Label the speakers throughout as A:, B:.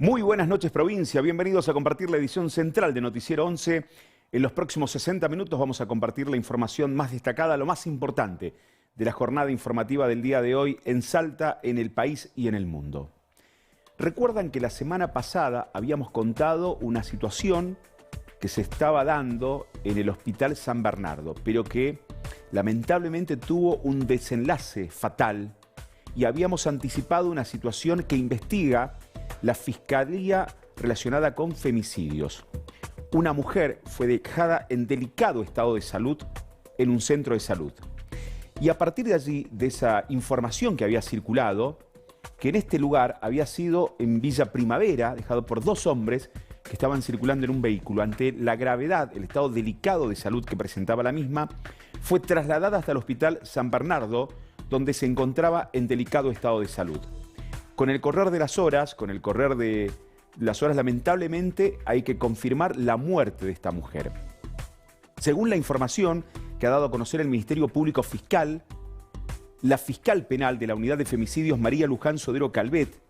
A: Muy buenas noches, provincia. Bienvenidos a compartir la edición central de Noticiero 11. En los próximos 60 minutos vamos a compartir la información más destacada, lo más importante de la jornada informativa del día de hoy en Salta, en el país y en el mundo. Recuerdan que la semana pasada habíamos contado una situación que se estaba dando en el Hospital San Bernardo, pero que lamentablemente tuvo un desenlace fatal y habíamos anticipado una situación que investiga la Fiscalía relacionada con femicidios. Una mujer fue dejada en delicado estado de salud en un centro de salud. Y a partir de allí, de esa información que había circulado, que en este lugar había sido en Villa Primavera, dejado por dos hombres que estaban circulando en un vehículo, ante la gravedad, el estado delicado de salud que presentaba la misma, fue trasladada hasta el Hospital San Bernardo, donde se encontraba en delicado estado de salud. Con el correr de las horas, lamentablemente hay que confirmar la muerte de esta mujer. Según la información que ha dado a conocer el Ministerio Público Fiscal, la fiscal penal de la Unidad de Femicidios, María Luján Sodero Calvet,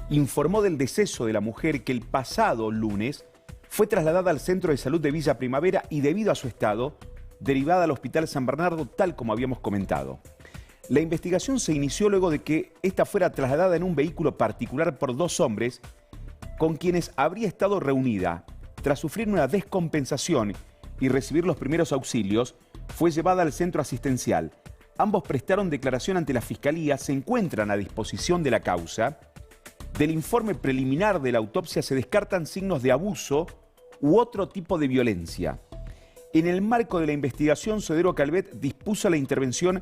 A: informó del deceso de la mujer que el pasado lunes fue trasladada al Centro de Salud de Villa Primavera y, debido a su estado, derivada al Hospital San Bernardo, tal como habíamos comentado. La investigación se inició luego de que esta fuera trasladada en un vehículo particular por dos hombres con quienes habría estado reunida. Tras sufrir una descompensación y recibir los primeros auxilios, fue llevada al centro asistencial. Ambos prestaron declaración ante la Fiscalía, se encuentran a disposición de la causa. Del informe preliminar de la autopsia se descartan signos de abuso u otro tipo de violencia. En el marco de la investigación, Sodero Calvet dispuso la intervención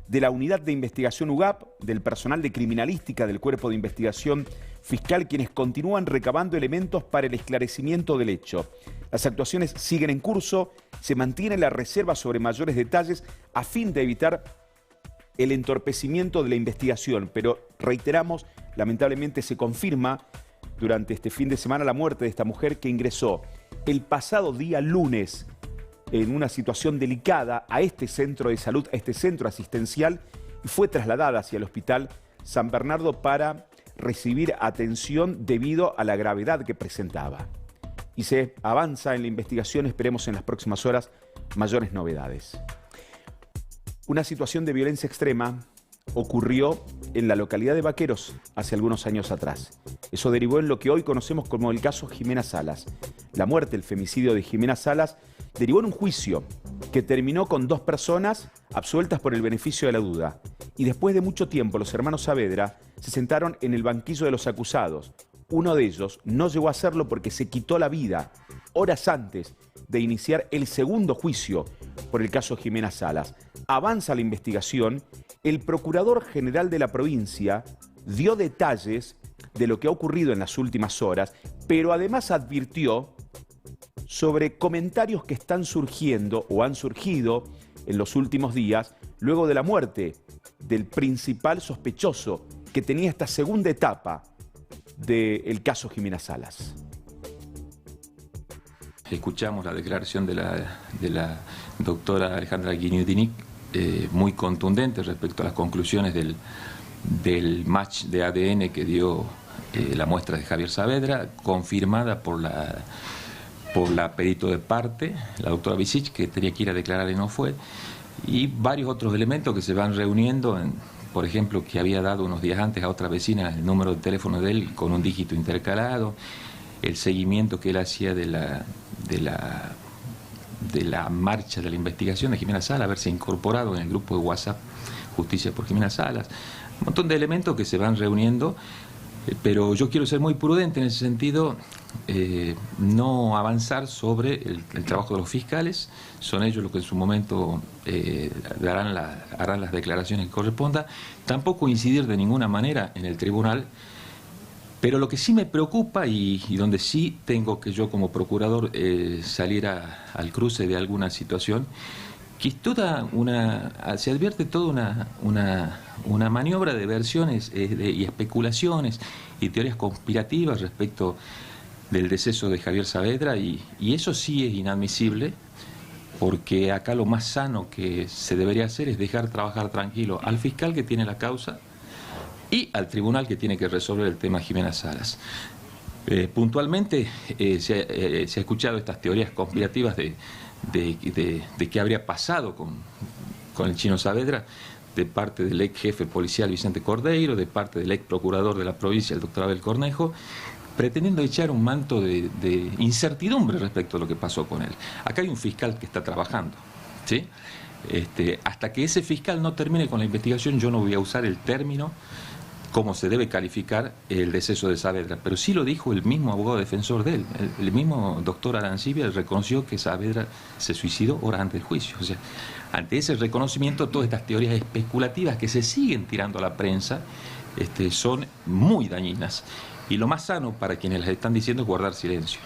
A: de la Unidad de Investigación UGAP, del personal de criminalística del Cuerpo de Investigación Fiscal, quienes continúan recabando elementos para el esclarecimiento del hecho. Las actuaciones siguen en curso, se mantiene la reserva sobre mayores detalles a fin de evitar el entorpecimiento de la investigación, pero reiteramos, lamentablemente se confirma durante este fin de semana la muerte de esta mujer que ingresó el pasado día lunes en una situación delicada a este centro de salud, a este centro asistencial, y fue trasladada hacia el Hospital San Bernardo para recibir atención debido a la gravedad que presentaba. Y se avanza en la investigación, esperemos en las próximas horas mayores novedades. Una situación de violencia extrema ocurrió en la localidad de Vaqueros hace algunos años atrás. Eso derivó en lo que hoy conocemos como el caso Jimena Salas. La muerte, el femicidio de Jimena Salas, derivó en un juicio que terminó con dos personas absueltas por el beneficio de la duda. Y después de mucho tiempo, los hermanos Saavedra se sentaron en el banquillo de los acusados. Uno de ellos no llegó a hacerlo porque se quitó la vida horas antes de iniciar el segundo juicio por el caso Jimena Salas. Avanza la investigación. El Procurador General de la provincia dio detalles de lo que ha ocurrido en las últimas horas, pero además advirtió sobre comentarios que están surgiendo o han surgido en los últimos días luego de la muerte del principal sospechoso que tenía esta segunda etapa del caso Jimena Salas.
B: Escuchamos la declaración de la doctora Alejandra Guignutinic, muy contundente respecto a las conclusiones del match de ADN que dio la muestra de Javier Saavedra, confirmada por la perito de parte, la doctora Bisich, que tenía que ir a declarar y no fue, y varios otros elementos que se van reuniendo, por ejemplo, que había dado unos días antes a otra vecina el número de teléfono de él con un dígito intercalado, el seguimiento que él hacía de la marcha de la investigación de Jimena Salas, haberse incorporado en el grupo de WhatsApp Justicia por Jimena Salas, un montón de elementos que se van reuniendo, pero yo quiero ser muy prudente en ese sentido, no avanzar sobre el trabajo de los fiscales. Son ellos los que en su momento harán las declaraciones que corresponda, tampoco incidir de ninguna manera en el tribunal. Pero lo que sí me preocupa y donde sí tengo que yo como procurador salir al cruce de alguna situación, que es se advierte toda una maniobra de versiones y especulaciones y teorías conspirativas respecto del deceso de Javier Saavedra, y eso sí es inadmisible, porque acá lo más sano que se debería hacer es dejar trabajar tranquilo al fiscal que tiene la causa y al tribunal que tiene que resolver el tema Jimena Salas. Puntualmente se ha escuchado estas teorías conspirativas de qué habría pasado con el Chino Saavedra, de parte del ex jefe policial Vicente Cordeiro, de parte del ex procurador de la provincia, el doctor Abel Cornejo, pretendiendo echar un manto de incertidumbre respecto a lo que pasó con él. Acá hay un fiscal que está trabajando, ¿sí? Hasta que ese fiscal no termine con la investigación, yo no voy a usar el término cómo se debe calificar el deceso de Saavedra, pero sí lo dijo el mismo abogado defensor de él, el mismo doctor Arancibia reconoció que Saavedra se suicidó horas antes del juicio. O sea, ante ese reconocimiento, todas estas teorías especulativas que se siguen tirando a la prensa son muy dañinas, y lo más sano para quienes las están diciendo es guardar silencio.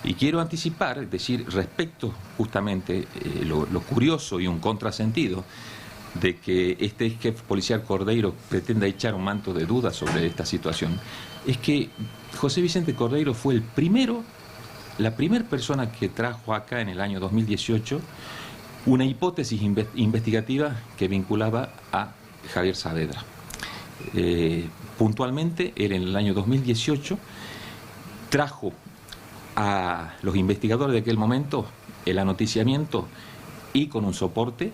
B: Y quiero anticipar, decir respecto justamente lo curioso y un contrasentido de que este jefe policial Cordeiro pretenda echar un manto de duda sobre esta situación, es que José Vicente Cordeiro fue la primera persona que trajo acá en el año 2018 una hipótesis investigativa que vinculaba a Javier Saavedra. Puntualmente, él en el año 2018 trajo a los investigadores de aquel momento el anoticiamiento y con un soporte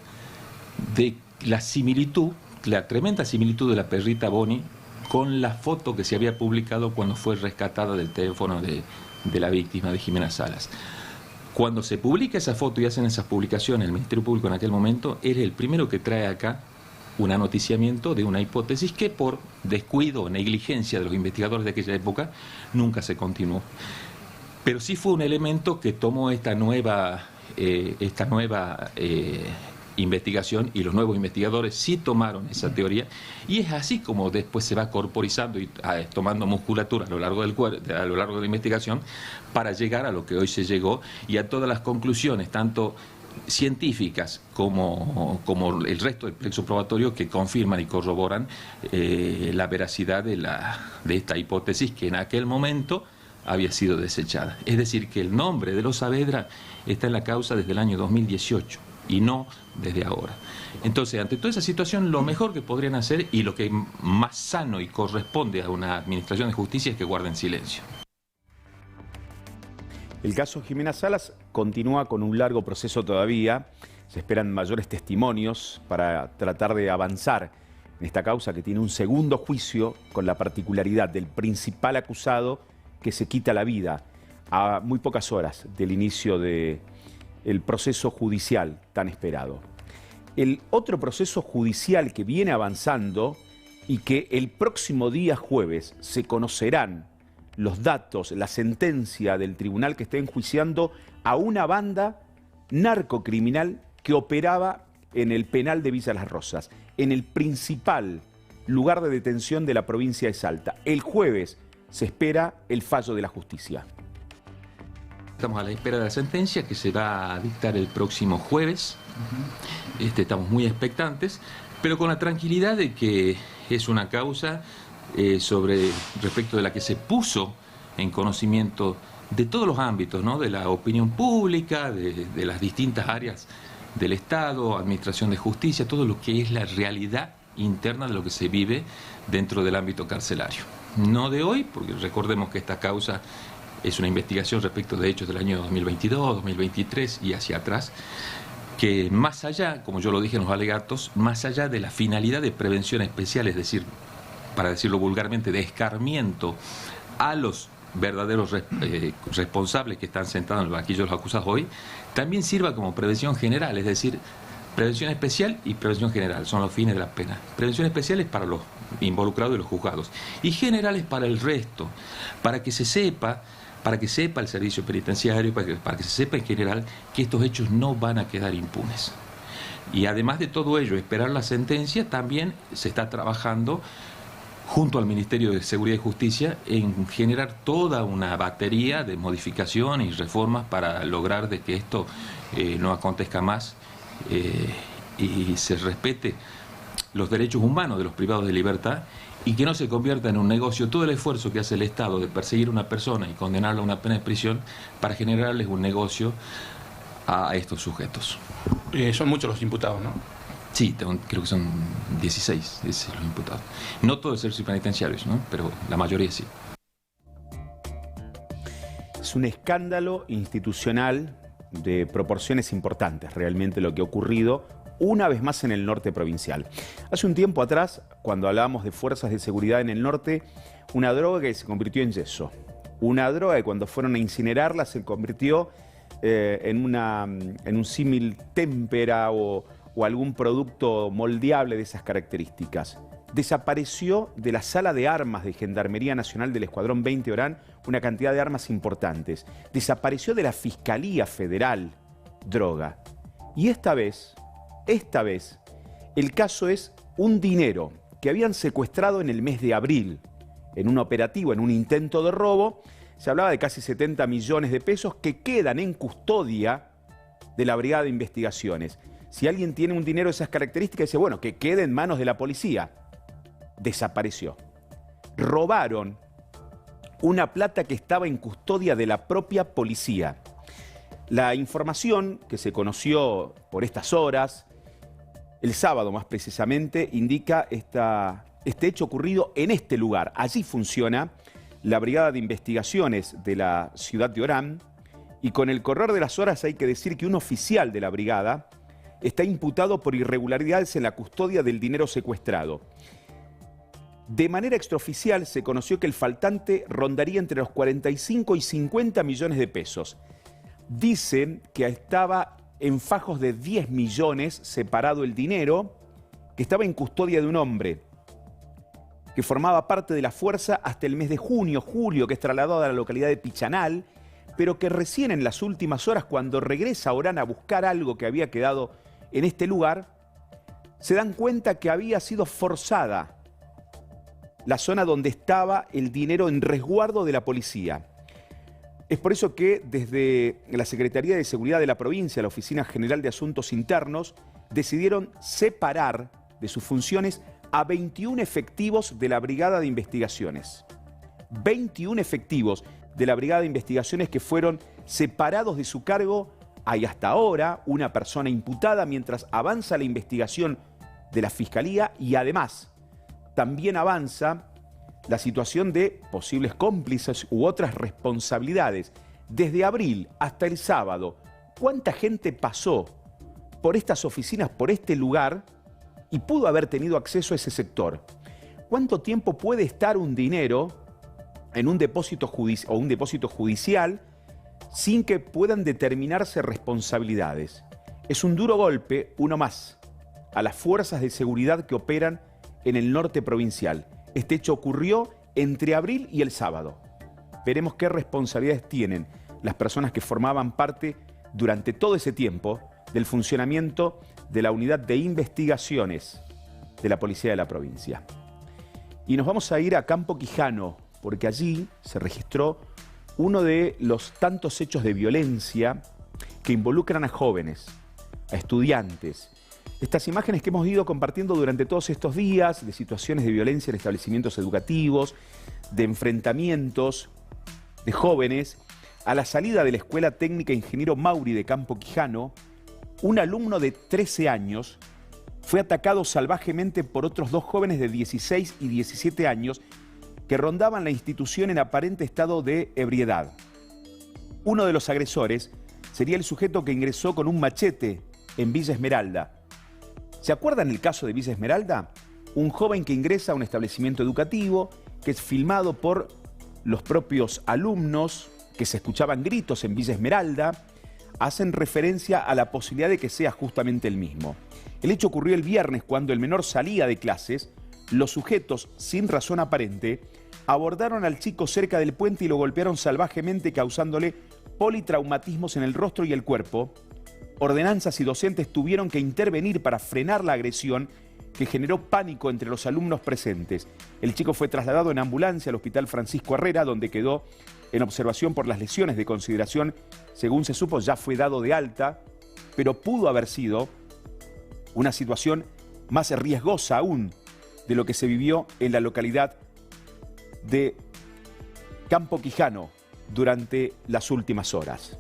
B: de la similitud, la tremenda similitud de la perrita Bonnie con la foto que se había publicado cuando fue rescatada del teléfono de la víctima de Jimena Salas. Cuando se publica esa foto y hacen esas publicaciones, el Ministerio Público en aquel momento es el primero que trae acá un anoticiamiento de una hipótesis que por descuido o negligencia de los investigadores de aquella época nunca se continuó. Pero sí fue un elemento que tomó esta nueva investigación, y los nuevos investigadores sí tomaron esa teoría, y es así como después se va corporizando y tomando musculatura a lo largo de la investigación para llegar a lo que hoy se llegó y a todas las conclusiones, tanto científicas como el resto del plexo probatorio, que confirman y corroboran la veracidad de esta hipótesis que en aquel momento había sido desechada. Es decir, que el nombre de los Saavedra está en la causa desde el año 2018 y no desde ahora. Entonces, ante toda esa situación, lo mejor que podrían hacer y lo que más sano y corresponde a una administración de justicia es que guarden silencio.
A: El caso Jimena Salas continúa con un largo proceso todavía. Se esperan mayores testimonios para tratar de avanzar en esta causa, que tiene un segundo juicio con la particularidad del principal acusado que se quita la vida a muy pocas horas del inicio del proceso judicial tan esperado. El otro proceso judicial que viene avanzando y que el próximo día jueves se conocerán los datos, la sentencia del tribunal que está enjuiciando a una banda narcocriminal que operaba en el penal de Villa Las Rosas, en el principal lugar de detención de la provincia de Salta. El jueves se espera el fallo de la justicia.
B: Estamos a la espera de la sentencia que se va a dictar el próximo jueves. Estamos muy expectantes, pero con la tranquilidad de que es una causa respecto de la que se puso en conocimiento de todos los ámbitos, ¿no? De la opinión pública, de las distintas áreas del Estado, administración de justicia, todo lo que es la realidad interna de lo que se vive dentro del ámbito carcelario. No de hoy, porque recordemos que esta causa es una investigación respecto de hechos del año 2022, 2023 y hacia atrás, que más allá, como yo lo dije en los alegatos, más allá de la finalidad de prevención especial, es decir, para decirlo vulgarmente, de escarmiento a los verdaderos responsables que están sentados en el banquillo de los acusados hoy, también sirva como prevención general, es decir, prevención especial y prevención general, son los fines de la pena. Prevención especial es para los involucrados y los juzgados, y general es para el resto, para que sepa el servicio penitenciario, para que se sepa en general que estos hechos no van a quedar impunes. Y además de todo ello, esperar la sentencia, también se está trabajando junto al Ministerio de Seguridad y Justicia en generar toda una batería de modificaciones y reformas para lograr de que esto no acontezca más y se respete los derechos humanos de los privados de libertad y que no se convierta en un negocio todo el esfuerzo que hace el Estado de perseguir a una persona y condenarla a una pena de prisión para generarles un negocio a estos sujetos.
C: Son muchos los imputados, ¿no?
B: Sí, creo que son 16 los imputados. No todos los servicios penitenciarios, ¿no? Pero la mayoría sí.
A: Es un escándalo institucional de proporciones importantes, realmente lo que ha ocurrido una vez más en el norte provincial. Hace un tiempo atrás, cuando hablábamos de fuerzas de seguridad en el norte, una droga que se convirtió en yeso. Una droga que cuando fueron a incinerarla se convirtió en un símil témpera o algún producto moldeable de esas características. Desapareció de la sala de armas de Gendarmería Nacional del Escuadrón 20 Orán una cantidad de armas importantes. Desapareció de la Fiscalía Federal droga. Y esta vez, el caso es un dinero que habían secuestrado en el mes de abril, en un operativo, en un intento de robo. Se hablaba de casi 70 millones de pesos que quedan en custodia de la Brigada de Investigaciones. Si alguien tiene un dinero de esas características, dice, bueno, que quede en manos de la policía. Desapareció. Robaron una plata que estaba en custodia de la propia policía. La información que se conoció por estas horas, el sábado más precisamente, indica este hecho ocurrido en este lugar. Allí funciona la Brigada de Investigaciones de la ciudad de Orán y con el correr de las horas hay que decir que un oficial de la brigada está imputado por irregularidades en la custodia del dinero secuestrado. De manera extraoficial se conoció que el faltante rondaría entre los 45 y 50 millones de pesos. Dicen que estaba en fajos de 10 millones separado el dinero, que estaba en custodia de un hombre que formaba parte de la fuerza hasta el mes de julio, que es trasladado a la localidad de Pichanal, pero que recién en las últimas horas, cuando regresa a Orán a buscar algo que había quedado en este lugar, se dan cuenta que había sido forzada la zona donde estaba el dinero en resguardo de la policía. Es por eso que desde la Secretaría de Seguridad de la provincia, la Oficina General de Asuntos Internos, decidieron separar de sus funciones a 21 efectivos de la Brigada de Investigaciones. 21 efectivos de la Brigada de Investigaciones que fueron separados de su cargo. Hay hasta ahora una persona imputada mientras avanza la investigación de la Fiscalía y además también avanza la situación de posibles cómplices u otras responsabilidades. Desde abril hasta el sábado, ¿cuánta gente pasó por estas oficinas, por este lugar y pudo haber tenido acceso a ese sector? ¿Cuánto tiempo puede estar un dinero en un depósito judicial sin que puedan determinarse responsabilidades? Es un duro golpe, uno más, a las fuerzas de seguridad que operan en el norte provincial. Este hecho ocurrió entre abril y el sábado. Veremos qué responsabilidades tienen las personas que formaban parte durante todo ese tiempo del funcionamiento de la unidad de investigaciones de la policía de la provincia. Y nos vamos a ir a Campo Quijano, porque allí se registró uno de los tantos hechos de violencia que involucran a jóvenes, a estudiantes. Estas imágenes que hemos ido compartiendo durante todos estos días, de situaciones de violencia en establecimientos educativos, de enfrentamientos de jóvenes. A la salida de la Escuela Técnica Ingeniero Mauri de Campo Quijano, un alumno de 13 años fue atacado salvajemente por otros dos jóvenes de 16 y 17 años que rondaban la institución en aparente estado de ebriedad. Uno de los agresores sería el sujeto que ingresó con un machete en Villa Esmeralda. ¿Se acuerdan el caso de Villa Esmeralda? Un joven que ingresa a un establecimiento educativo, que es filmado por los propios alumnos, que se escuchaban gritos en Villa Esmeralda, hacen referencia a la posibilidad de que sea justamente el mismo. El hecho ocurrió el viernes cuando el menor salía de clases. Los sujetos, sin razón aparente, abordaron al chico cerca del puente y lo golpearon salvajemente, causándole politraumatismos en el rostro y el cuerpo. Ordenanzas y docentes tuvieron que intervenir para frenar la agresión, que generó pánico entre los alumnos presentes. El chico fue trasladado en ambulancia al Hospital Francisco Herrera, donde quedó en observación por las lesiones de consideración. Según se supo, ya fue dado de alta, pero pudo haber sido una situación más riesgosa aún de lo que se vivió en la localidad de Campo Quijano durante las últimas horas.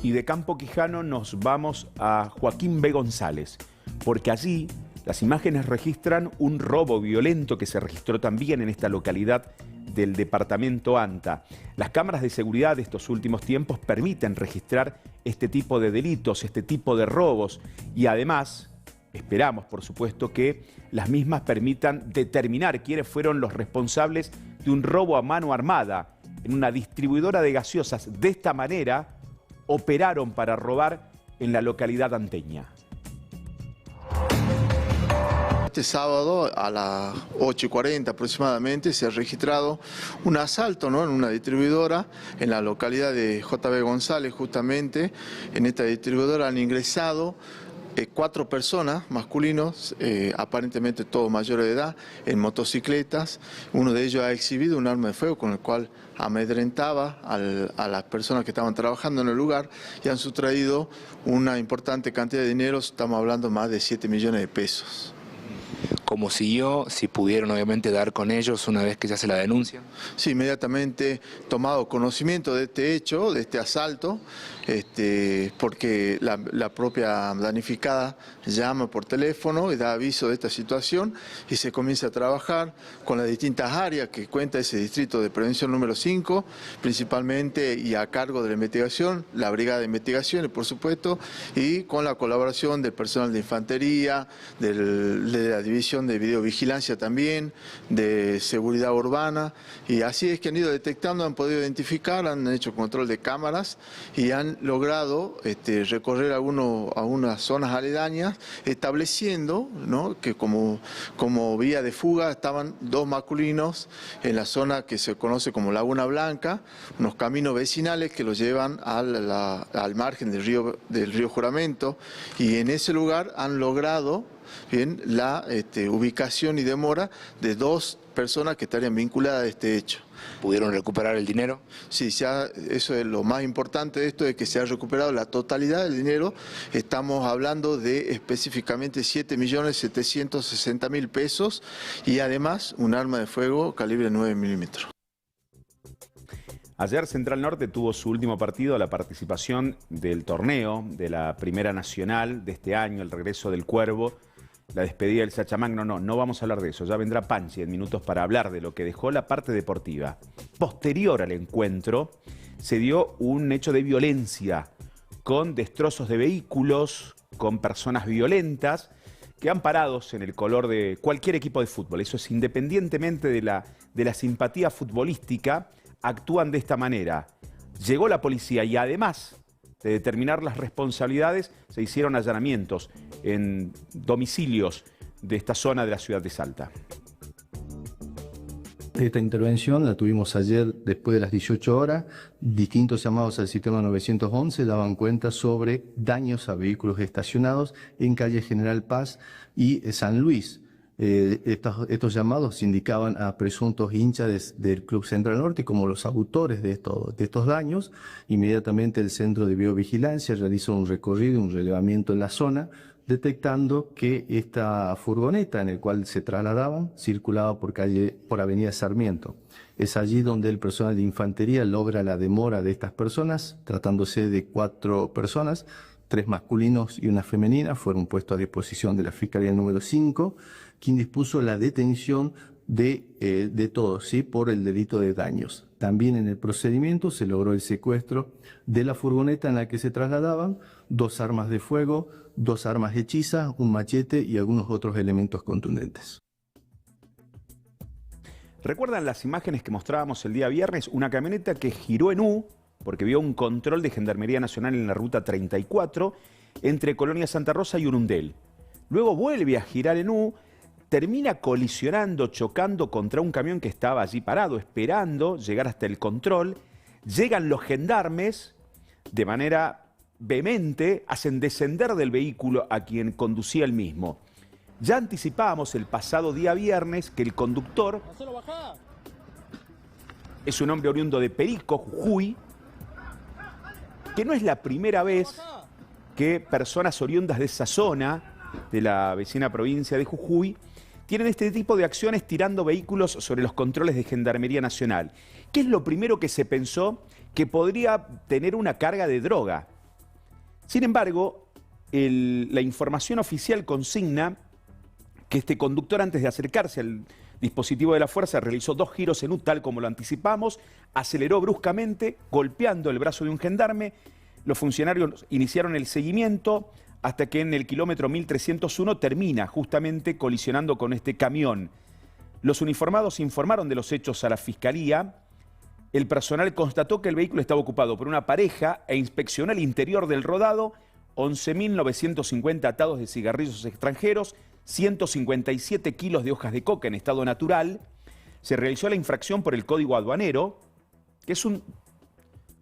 A: Y de Campo Quijano nos vamos a Joaquín B. González, porque allí Las imágenes registran un robo violento que se registró también en esta localidad del departamento Anta. Las cámaras de seguridad de estos últimos tiempos permiten registrar este tipo de delitos, este tipo de robos, y además esperamos, por supuesto, que las mismas permitan determinar quiénes fueron los responsables de un robo a mano armada en una distribuidora de gaseosas. De esta manera operaron para robar en la localidad anteña.
D: Este sábado a las 8:40 aproximadamente se ha registrado un asalto, ¿no?, en una distribuidora en la localidad de JB González. Justamente en esta distribuidora han ingresado 4 personas masculinos, aparentemente todos mayores de edad, en motocicletas. Uno de ellos ha exhibido un arma de fuego con el cual amedrentaba a las personas que estaban trabajando en el lugar y han sustraído una importante cantidad de dinero. Estamos hablando más de 7 millones de pesos.
E: ¿Cómo siguió? Si pudieron obviamente dar con ellos una vez que ya se la denuncian.
D: Sí, inmediatamente tomado conocimiento de este hecho, de este asalto, porque la propia damnificada llama por teléfono y da aviso de esta situación y se comienza a trabajar con las distintas áreas que cuenta ese distrito de prevención número 5, principalmente y a cargo de la investigación, la brigada de investigaciones, por supuesto, y con la colaboración del personal de infantería, de la división de videovigilancia también, de seguridad urbana, y así es que han ido detectando, han podido identificar, han hecho control de cámaras y han logrado recorrer algunas zonas aledañas, estableciendo, ¿no?, que como vía de fuga estaban 2 masculinos en la zona que se conoce como Laguna Blanca, unos caminos vecinales que los llevan al margen del río Juramento, y en ese lugar han logrado la ubicación y demora de 2 personas que estarían vinculadas a este hecho.
E: ¿Pudieron recuperar el dinero?
D: Sí, eso es lo más importante de esto, es que se ha recuperado la totalidad del dinero. Estamos hablando de específicamente 7.760.000 pesos y además un arma de fuego calibre 9 milímetros.
A: Ayer Central Norte tuvo su último partido, la participación del torneo de la Primera Nacional de este año, el regreso del Cuervo, la despedida del Sachamagno. No vamos a hablar de eso, ya vendrá Panchi en minutos para hablar de lo que dejó la parte deportiva. Posterior al encuentro se dio un hecho de violencia con destrozos de vehículos, con personas violentas que han parados en el color de cualquier equipo de fútbol. Eso es independientemente de la simpatía futbolística, actúan de esta manera. Llegó la policía y además de determinar las responsabilidades, se hicieron allanamientos en domicilios de esta zona de la ciudad de Salta.
F: Esta intervención la tuvimos ayer después de las 18 horas. Distintos llamados al sistema 911 daban cuenta sobre daños a vehículos estacionados en calle General Paz y San Luis. Estos llamados indicaban a presuntos hinchas del Club Central Norte como los autores de estos daños. Inmediatamente el Centro de Biovigilancia realizó un recorrido, un relevamiento en la zona, detectando que esta furgoneta en la cual se trasladaban circulaba por Avenida Sarmiento. Es allí donde el personal de infantería logra la demora de estas personas, tratándose de 4 personas, 3 masculinos y una femenina, fueron puestos a disposición de la Fiscalía número 5, quien dispuso la detención de todos, ¿sí?, por el delito de daños. También en el procedimiento se logró el secuestro de la furgoneta en la que se trasladaban, 2 armas de fuego, 2 armas hechizas, un machete y algunos otros elementos contundentes.
A: ¿Recuerdan las imágenes que mostrábamos el día viernes? Una camioneta que giró en U, porque vio un control de Gendarmería Nacional en la ruta 34, entre Colonia Santa Rosa y Urundel. Luego vuelve a girar en U, termina colisionando, chocando contra un camión que estaba allí parado, esperando llegar hasta el control. Llegan los gendarmes, de manera vehemente, hacen descender del vehículo a quien conducía el mismo. Ya anticipábamos el pasado día viernes que el conductor es un hombre oriundo de Perico, Jujuy, que no es la primera vez que personas oriundas de esa zona, de la vecina provincia de Jujuy, tienen este tipo de acciones tirando vehículos sobre los controles de Gendarmería Nacional. ¿Qué es lo primero que se pensó? Que podría tener una carga de droga. Sin embargo, la información oficial consigna que este conductor, antes de acercarse al dispositivo de la fuerza, realizó 2 giros en U, tal como lo anticipamos, aceleró bruscamente, golpeando el brazo de un gendarme. Los funcionarios iniciaron el seguimiento hasta que en el kilómetro 1301 termina justamente colisionando con este camión. Los uniformados informaron de los hechos a la Fiscalía. El personal constató que el vehículo estaba ocupado por una pareja e inspeccionó el interior del rodado, 11.950 atados de cigarrillos extranjeros, 157 kilos de hojas de coca en estado natural. Se realizó la infracción por el Código Aduanero, que es una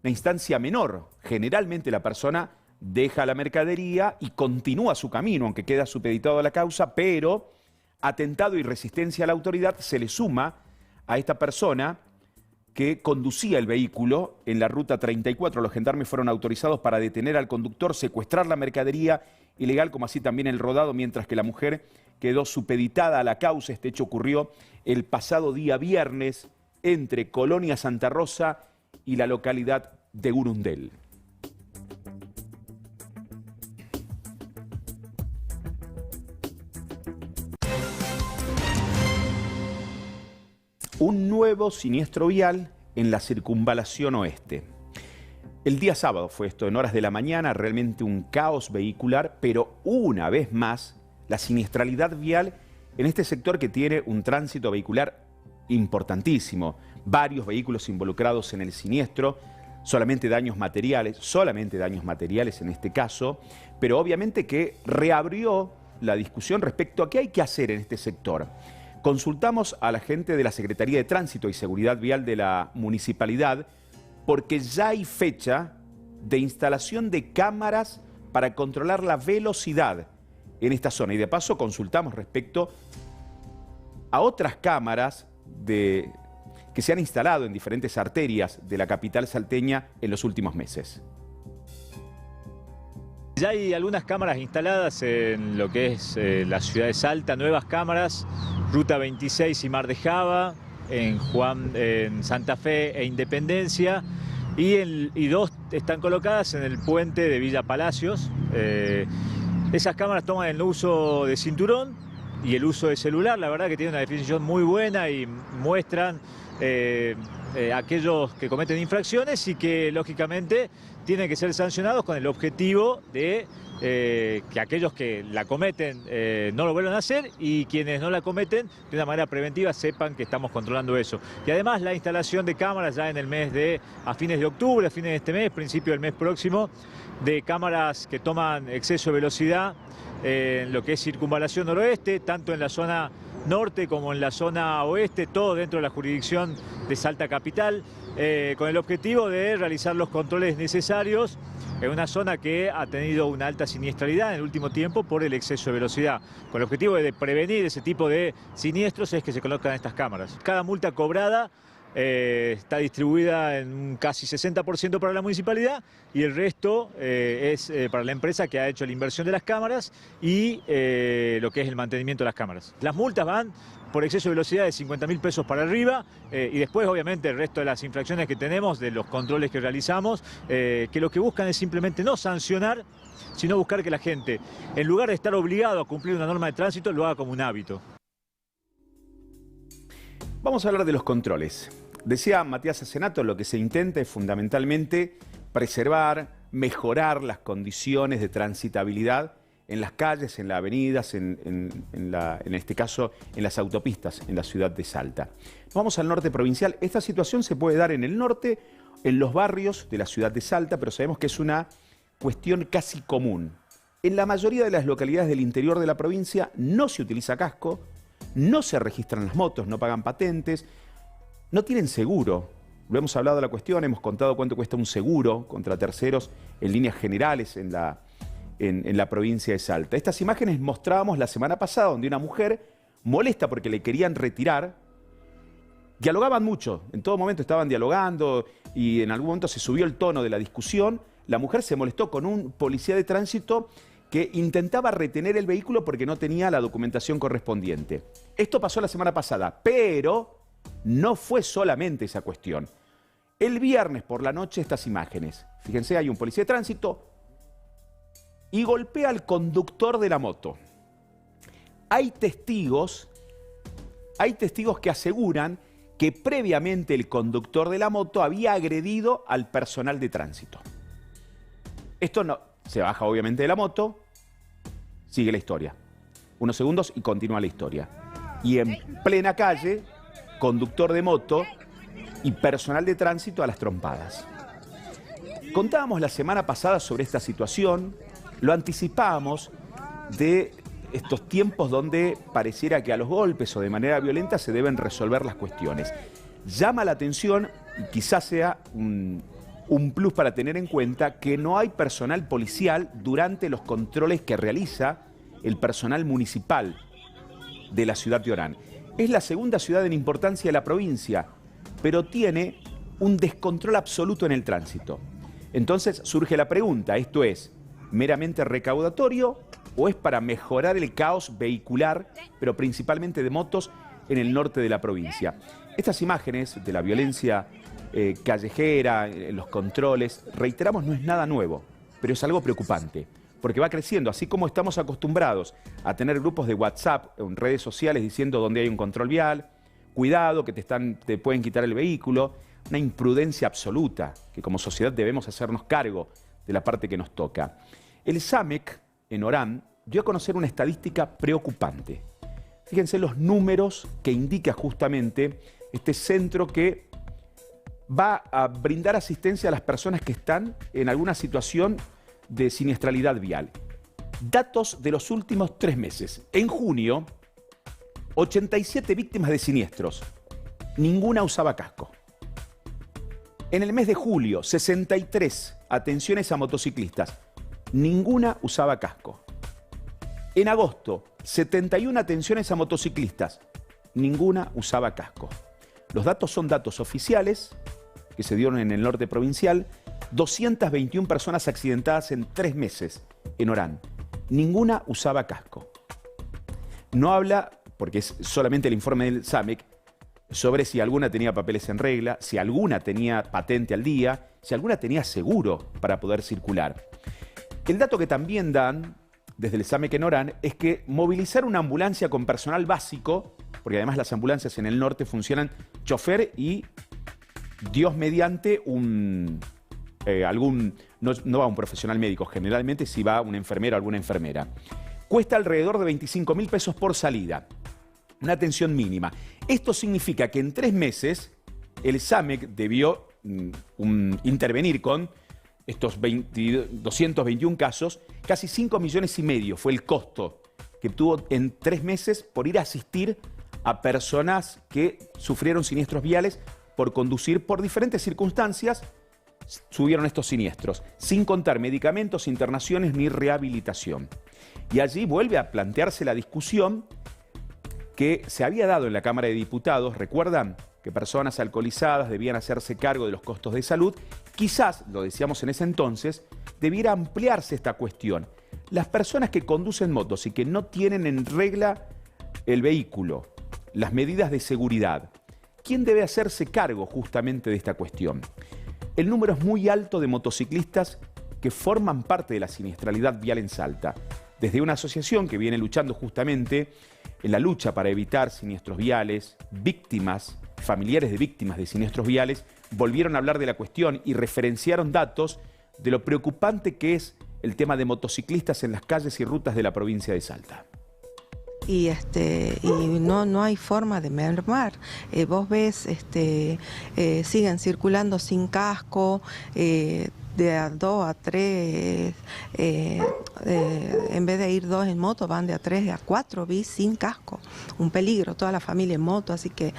A: instancia menor. Generalmente la persona deja la mercadería y continúa su camino, aunque queda supeditado a la causa, pero atentado y resistencia a la autoridad se le suma a esta persona que conducía el vehículo en la ruta 34. Los gendarmes fueron autorizados para detener al conductor, secuestrar la mercadería ilegal, como así también el rodado, mientras que la mujer quedó supeditada a la causa. Este hecho ocurrió el pasado día viernes entre Colonia Santa Rosa y la localidad de Urundel. Un nuevo siniestro vial en la circunvalación oeste. El día sábado fue esto, en horas de la mañana, realmente un caos vehicular, pero una vez más la siniestralidad vial en este sector que tiene un tránsito vehicular importantísimo. Varios vehículos involucrados en el siniestro, solamente daños materiales en este caso, pero obviamente que reabrió la discusión respecto a qué hay que hacer en este sector. Consultamos a la gente de la Secretaría de Tránsito y Seguridad Vial de la municipalidad porque ya hay fecha de instalación de cámaras para controlar la velocidad en esta zona. Y de paso consultamos respecto a otras cámaras que se han instalado en diferentes arterias de la capital salteña en los últimos meses.
G: Ya hay algunas cámaras instaladas en lo que es la ciudad de Salta, nuevas cámaras, Ruta 26 y Mar de Java, en Santa Fe e Independencia, y 2 están colocadas en el puente de Villa Palacios. Esas cámaras toman el uso de cinturón y el uso de celular. La verdad que tienen una definición muy buena y muestran aquellos que cometen infracciones y que lógicamente tienen que ser sancionados con el objetivo de que aquellos que la cometen no lo vuelvan a hacer, y quienes no la cometen de una manera preventiva sepan que estamos controlando eso. Y además la instalación de cámaras ya en el mes a fines de octubre, a fines de este mes, principio del mes próximo, de cámaras que toman exceso de velocidad en lo que es circunvalación noroeste, tanto en la zona norte como en la zona oeste, todo dentro de la jurisdicción de Salta Capital, con el objetivo de realizar los controles necesarios en una zona que ha tenido una alta siniestralidad en el último tiempo por el exceso de velocidad. Con el objetivo de prevenir ese tipo de siniestros es que se colocan estas cámaras. Cada multa cobrada está distribuida en un casi 60% para la municipalidad y el resto es para la empresa que ha hecho la inversión de las cámaras y lo que es el mantenimiento de las cámaras. Las multas van por exceso de velocidad de 50.000 pesos para arriba y después obviamente el resto de las infracciones que tenemos, de los controles que realizamos, que lo que buscan es simplemente no sancionar, sino buscar que la gente, en lugar de estar obligado a cumplir una norma de tránsito, lo haga como un hábito.
A: Vamos a hablar de los controles. Decía Matías Asenato, lo que se intenta es fundamentalmente preservar, mejorar las condiciones de transitabilidad en las calles, en las avenidas, en este caso en las autopistas en la ciudad de Salta. Vamos al norte provincial. Esta situación se puede dar en el norte, en los barrios de la ciudad de Salta, pero sabemos que es una cuestión casi común. En la mayoría de las localidades del interior de la provincia no se utiliza casco, no se registran las motos, no pagan patentes, no tienen seguro. Lo hemos hablado de la cuestión, hemos contado cuánto cuesta un seguro contra terceros en líneas generales en la provincia de Salta. Estas imágenes mostrábamos la semana pasada, donde una mujer, molesta porque le querían retirar, dialogaban mucho, en todo momento estaban dialogando y en algún momento se subió el tono de la discusión. La mujer se molestó con un policía de tránsito que intentaba retener el vehículo porque no tenía la documentación correspondiente. Esto pasó la semana pasada, pero no fue solamente esa cuestión. El viernes por la noche estas imágenes. Fíjense, hay un policía de tránsito y golpea al conductor de la moto. hay testigos que aseguran que previamente el conductor de la moto había agredido al personal de tránsito. Esto no, se baja obviamente de la moto, sigue la historia. Unos segundos y continúa la historia. Y en plena calle, conductor de moto y personal de tránsito a las trompadas. Contábamos la semana pasada sobre esta situación, lo anticipábamos de estos tiempos donde pareciera que a los golpes o de manera violenta se deben resolver las cuestiones. Llama la atención, y quizás sea un plus para tener en cuenta, que no hay personal policial durante los controles que realiza el personal municipal de la ciudad de Orán. Es la segunda ciudad en importancia de la provincia, pero tiene un descontrol absoluto en el tránsito. Entonces surge la pregunta, ¿esto es meramente recaudatorio o es para mejorar el caos vehicular, pero principalmente de motos, en el norte de la provincia? Estas imágenes de la violencia callejera, los controles, reiteramos, no es nada nuevo, pero es algo preocupante, porque va creciendo, así como estamos acostumbrados a tener grupos de WhatsApp en redes sociales diciendo dónde hay un control vial, cuidado que te pueden quitar el vehículo, una imprudencia absoluta, que como sociedad debemos hacernos cargo de la parte que nos toca. El SAMEC en Orán dio a conocer una estadística preocupante. Fíjense los números que indica justamente este centro que va a brindar asistencia a las personas que están en alguna situación de siniestralidad vial. Datos de los últimos 3 meses. En junio, 87 víctimas de siniestros. Ninguna usaba casco. En el mes de julio, 63 atenciones a motociclistas. Ninguna usaba casco. En agosto, 71 atenciones a motociclistas. Ninguna usaba casco. Los datos son datos oficiales que se dieron en el norte provincial. 221 personas accidentadas en 3 meses en Orán. Ninguna usaba casco. No habla, porque es solamente el informe del SAMEC, sobre si alguna tenía papeles en regla, si alguna tenía patente al día, si alguna tenía seguro para poder circular. El dato que también dan desde el SAMEC en Orán es que movilizar una ambulancia con personal básico, porque además las ambulancias en el norte funcionan chofer y, Dios mediante, no va un profesional médico, generalmente si va una enfermera o alguna enfermera. Cuesta alrededor de 25.000 pesos por salida. Una atención mínima. Esto significa que en 3 meses el SAMEC debió intervenir con estos 221 casos. Casi 5,5 millones fue el costo que tuvo en 3 meses por ir a asistir a personas que sufrieron siniestros viales por conducir por diferentes circunstancias. Subieron estos siniestros, sin contar medicamentos, internaciones ni rehabilitación. Y allí vuelve a plantearse la discusión que se había dado en la Cámara de Diputados. ¿Recuerdan? Que personas alcoholizadas debían hacerse cargo de los costos de salud. Quizás, lo decíamos en ese entonces, debiera ampliarse esta cuestión. Las personas que conducen motos y que no tienen en regla el vehículo, las medidas de seguridad, ¿quién debe hacerse cargo justamente de esta cuestión? El número es muy alto de motociclistas que forman parte de la siniestralidad vial en Salta. Desde una asociación que viene luchando justamente en la lucha para evitar siniestros viales, víctimas, familiares de víctimas de siniestros viales, volvieron a hablar de la cuestión y referenciaron datos de lo preocupante que es el tema de motociclistas en las calles y rutas de la provincia de Salta.
H: Y no hay forma de mermar. Vos ves, siguen circulando sin casco, de a 2 a 3, en vez de ir 2 en moto, van de a 3 a 4 bis sin casco. Un peligro, toda la familia en moto, así que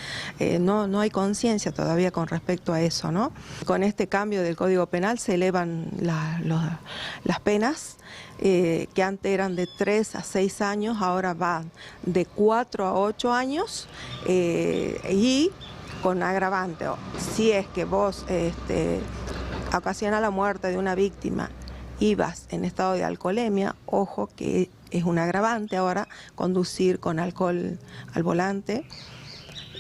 H: no hay conciencia todavía con respecto a eso, ¿no? Con este cambio del Código Penal se elevan las penas, que antes eran de 3 a 6 años, ahora van de 4 a 8 años, y con agravante. Si es que vos ocasiona la muerte de una víctima y vas en estado de alcoholemia, ojo que es un agravante ahora conducir con alcohol al volante.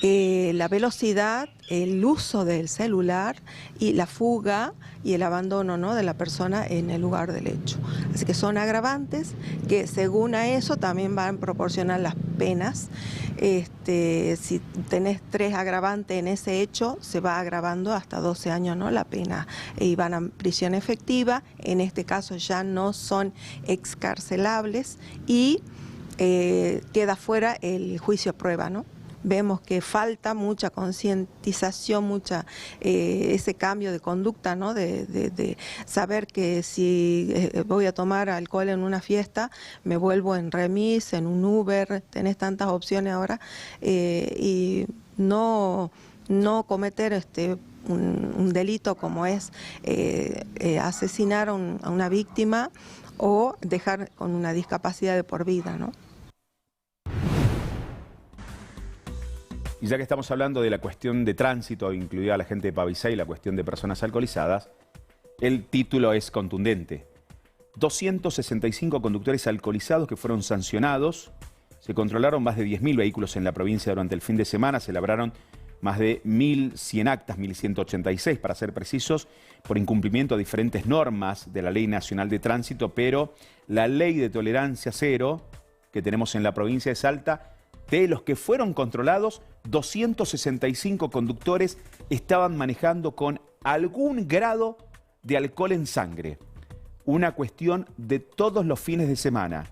H: la velocidad, el uso del celular y la fuga y el abandono, ¿no?, de la persona en el lugar del hecho. Así que son agravantes que según a eso también van a proporcionar las penas. Si tenés 3 agravantes en ese hecho, se va agravando hasta 12 años, ¿no?, la pena, y van a prisión efectiva. En este caso ya no son excarcelables y queda fuera el juicio a prueba, ¿no? Vemos que falta mucha concientización, ese cambio de conducta, ¿no?, de saber que si voy a tomar alcohol en una fiesta, me vuelvo en remis, en un Uber, tenés tantas opciones ahora, y no cometer un delito como es asesinar a una víctima o dejar con una discapacidad de por vida, ¿no?
A: Y ya que estamos hablando de la cuestión de tránsito, incluida la gente de Pavicay y la cuestión de personas alcoholizadas, el título es contundente. 265 conductores alcoholizados que fueron sancionados. Se controlaron más de 10.000 vehículos en la provincia durante el fin de semana. Se elaboraron más de 1.100 actas, 1.186 para ser precisos, por incumplimiento de diferentes normas de la Ley Nacional de Tránsito, pero la ley de tolerancia cero que tenemos en la provincia de Salta, de los que fueron controlados, 265 conductores estaban manejando con algún grado de alcohol en sangre. Una cuestión de todos los fines de semana.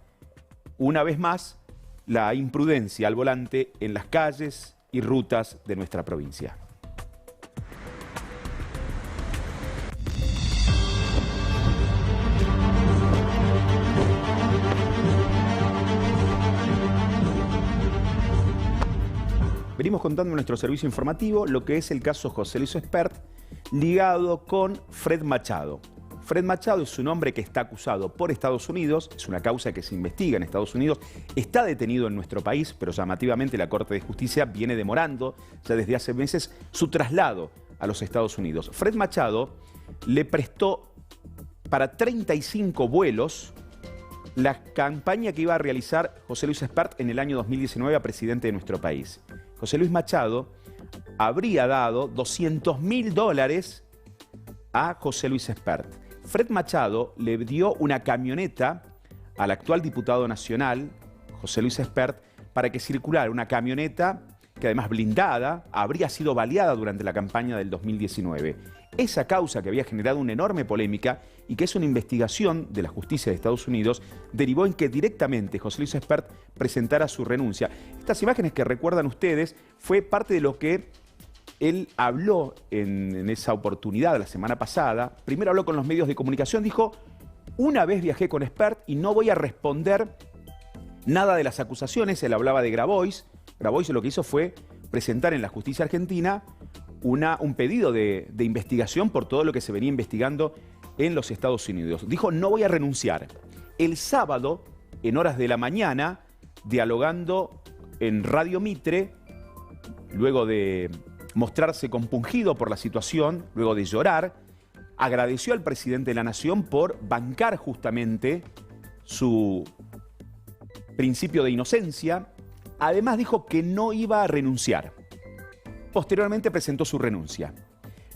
A: Una vez más, la imprudencia al volante en las calles y rutas de nuestra provincia. Venimos contando en nuestro servicio informativo lo que es el caso José Luis Espert ligado con Fred Machado. Fred Machado es un hombre que está acusado por Estados Unidos, es una causa que se investiga en Estados Unidos, está detenido en nuestro país, pero llamativamente la Corte de Justicia viene demorando ya desde hace meses su traslado a los Estados Unidos. Fred Machado le prestó para 35 vuelos la campaña que iba a realizar José Luis Espert en el año 2019 a presidente de nuestro país. José Luis Machado habría dado $200.000 a José Luis Espert. Fred Machado le dio una camioneta al actual diputado nacional, José Luis Espert, para que circulara una camioneta que además blindada, habría sido baleada durante la campaña del 2019. Esa causa que había generado una enorme polémica y que es una investigación de la justicia de Estados Unidos, derivó en que directamente José Luis Espert presentara su renuncia. Estas imágenes que recuerdan ustedes fue parte de lo que él habló en esa oportunidad la semana pasada. Primero habló con los medios de comunicación, dijo: una vez viajé con Espert y no voy a responder nada de las acusaciones. Él hablaba de Grabois. Grabois lo que hizo fue presentar en la justicia argentina un pedido de investigación por todo lo que se venía investigando en los Estados Unidos. Dijo: no voy a renunciar. El sábado, en horas de la mañana, dialogando en Radio Mitre, luego de mostrarse compungido por la situación, luego de llorar, agradeció al presidente de la Nación por bancar justamente su principio de inocencia. Además dijo que no iba a renunciar. Posteriormente presentó su renuncia.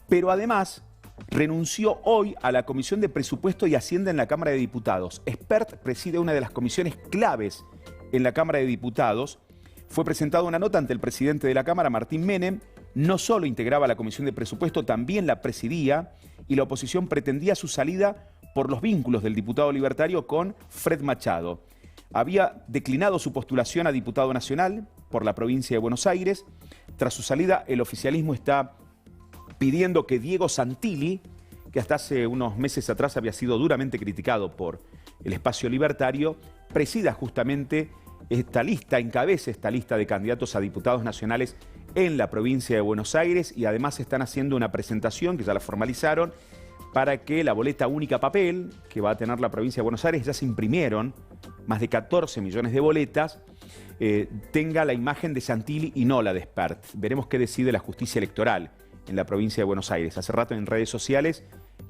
A: Pero además renunció hoy a la Comisión de Presupuesto y Hacienda en la Cámara de Diputados. Espert preside una de las comisiones claves en la Cámara de Diputados. Fue presentada una nota ante el presidente de la Cámara, Martín Menem. No solo integraba la Comisión de Presupuesto, también la presidía, y la oposición pretendía su salida por los vínculos del diputado libertario con Fred Machado. Había declinado su postulación a diputado nacional por la provincia de Buenos Aires. Tras su salida, el oficialismo está pidiendo que Diego Santilli, que hasta hace unos meses atrás había sido duramente criticado por el espacio libertario, presida justamente esta lista, encabece esta lista de candidatos a diputados nacionales en la provincia de Buenos Aires, y además están haciendo una presentación, que ya la formalizaron, para que la boleta única papel que va a tener la provincia de Buenos Aires, ya se imprimieron más de 14 millones de boletas, tenga la imagen de Santilli y no la de Espert. Veremos qué decide la justicia electoral en la provincia de Buenos Aires. Hace rato en redes sociales